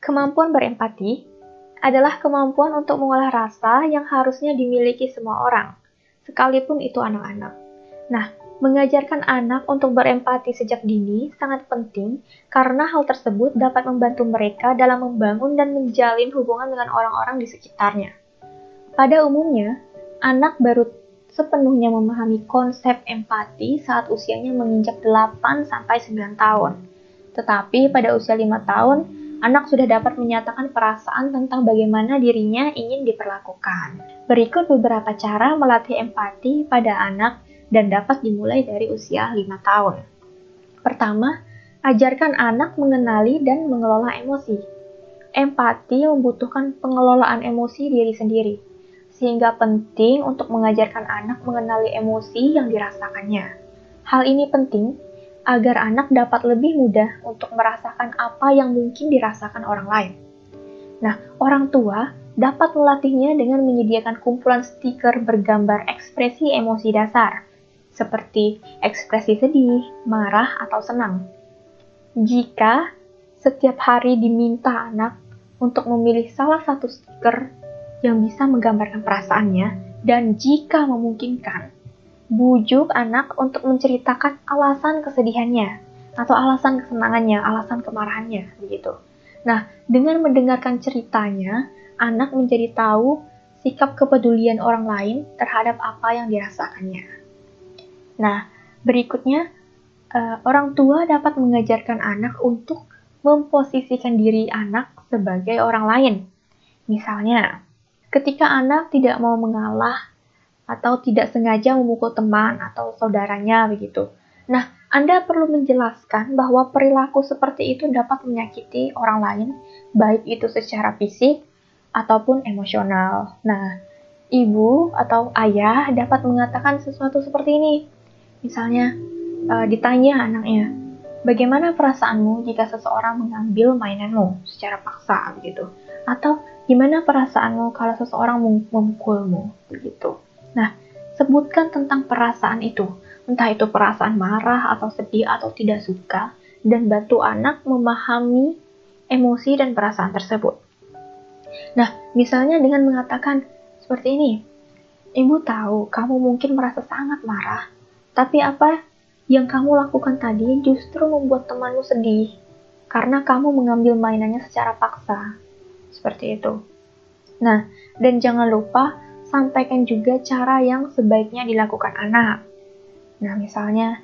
Kemampuan berempati adalah kemampuan untuk mengolah rasa yang harusnya dimiliki semua orang, sekalipun itu anak-anak. Nah, mengajarkan anak untuk berempati sejak dini sangat penting karena hal tersebut dapat membantu mereka dalam membangun dan menjalin hubungan dengan orang-orang di sekitarnya. Pada umumnya, anak baru sepenuhnya memahami konsep empati saat usianya menginjak 8-9 tahun. Tetapi pada usia 5 tahun, anak sudah dapat menyatakan perasaan tentang bagaimana dirinya ingin diperlakukan. Berikut beberapa cara melatih empati pada anak dan dapat dimulai dari usia 5 tahun. Pertama, ajarkan anak mengenali dan mengelola emosi. Empati membutuhkan pengelolaan emosi diri sendiri, sehingga penting untuk mengajarkan anak mengenali emosi yang dirasakannya. Hal ini penting agar anak dapat lebih mudah untuk merasakan apa yang mungkin dirasakan orang lain. Nah, orang tua dapat melatihnya dengan menyediakan kumpulan stiker bergambar ekspresi emosi dasar, seperti ekspresi sedih, marah, atau senang. Jika setiap hari diminta anak untuk memilih salah satu stiker yang bisa menggambarkan perasaannya, dan jika memungkinkan, bujuk anak untuk menceritakan alasan kesedihannya, atau alasan kesenangannya, alasan kemarahannya, begitu. Nah, dengan mendengarkan ceritanya, anak menjadi tahu sikap kepedulian orang lain terhadap apa yang dirasakannya. Nah, berikutnya, orang tua dapat mengajarkan anak untuk memposisikan diri anak sebagai orang lain. Misalnya, ketika anak tidak mau mengalah atau tidak sengaja memukul teman atau saudaranya begitu. Nah, Anda perlu menjelaskan bahwa perilaku seperti itu dapat menyakiti orang lain, baik itu secara fisik ataupun emosional. Nah, ibu atau ayah dapat mengatakan sesuatu seperti ini. Misalnya, ditanya anaknya, bagaimana perasaanmu jika seseorang mengambil mainanmu secara paksa begitu? Atau gimana perasaanmu kalau seseorang memukulmu begitu? Nah, sebutkan tentang perasaan itu, entah itu perasaan marah atau sedih atau tidak suka, dan bantu anak memahami emosi dan perasaan tersebut. Nah, misalnya dengan mengatakan seperti ini, ibu tahu kamu mungkin merasa sangat marah, tapi apa yang kamu lakukan tadi justru membuat temanmu sedih, karena kamu mengambil mainannya secara paksa. Seperti itu. Nah, dan jangan lupa sampaikan juga cara yang sebaiknya dilakukan anak. Nah, misalnya,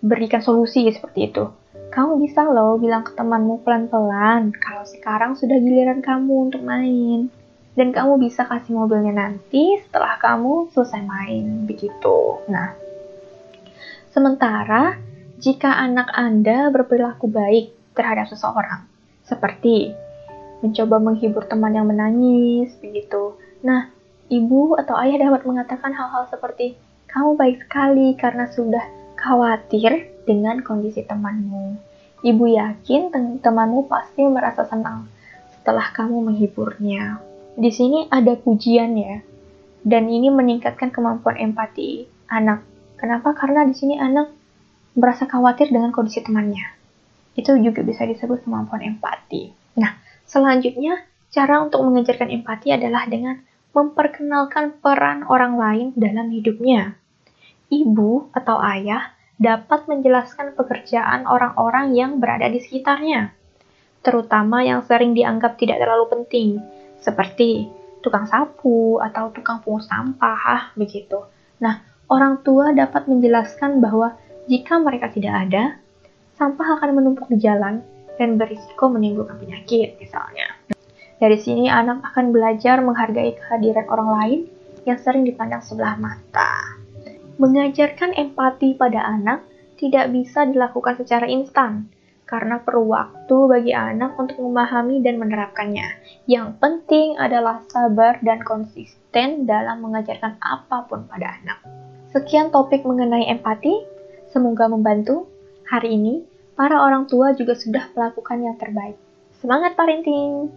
berikan solusi seperti itu. Kamu bisa loh bilang ke temanmu pelan-pelan kalau sekarang sudah giliran kamu untuk main. Dan kamu bisa kasih mobilnya nanti setelah kamu selesai main, begitu. Nah, sementara, jika anak Anda berperilaku baik terhadap seseorang, seperti mencoba menghibur teman yang menangis, begitu. Nah, ibu atau ayah dapat mengatakan hal-hal seperti, kamu baik sekali karena sudah khawatir dengan kondisi temanmu. Ibu yakin temanmu pasti merasa senang setelah kamu menghiburnya. Di sini ada pujian ya, dan ini meningkatkan kemampuan empati anak. Kenapa? Karena di sini anak merasa khawatir dengan kondisi temannya. Itu juga bisa disebut kemampuan empati. Nah, selanjutnya, cara untuk mengajarkan empati adalah dengan memperkenalkan peran orang lain dalam hidupnya. Ibu atau ayah dapat menjelaskan pekerjaan orang-orang yang berada di sekitarnya, terutama yang sering dianggap tidak terlalu penting, seperti tukang sapu atau tukang pungut sampah, begitu. Nah, orang tua dapat menjelaskan bahwa jika mereka tidak ada, sampah akan menumpuk di jalan dan berisiko menimbulkan penyakit, misalnya. Dari sini, anak akan belajar menghargai kehadiran orang lain yang sering dipandang sebelah mata. Mengajarkan empati pada anak tidak bisa dilakukan secara instan, karena perlu waktu bagi anak untuk memahami dan menerapkannya. Yang penting adalah sabar dan konsisten dalam mengajarkan apapun pada anak. Sekian topik mengenai empati, semoga membantu. Hari ini, para orang tua juga sudah melakukan yang terbaik. Semangat parenting!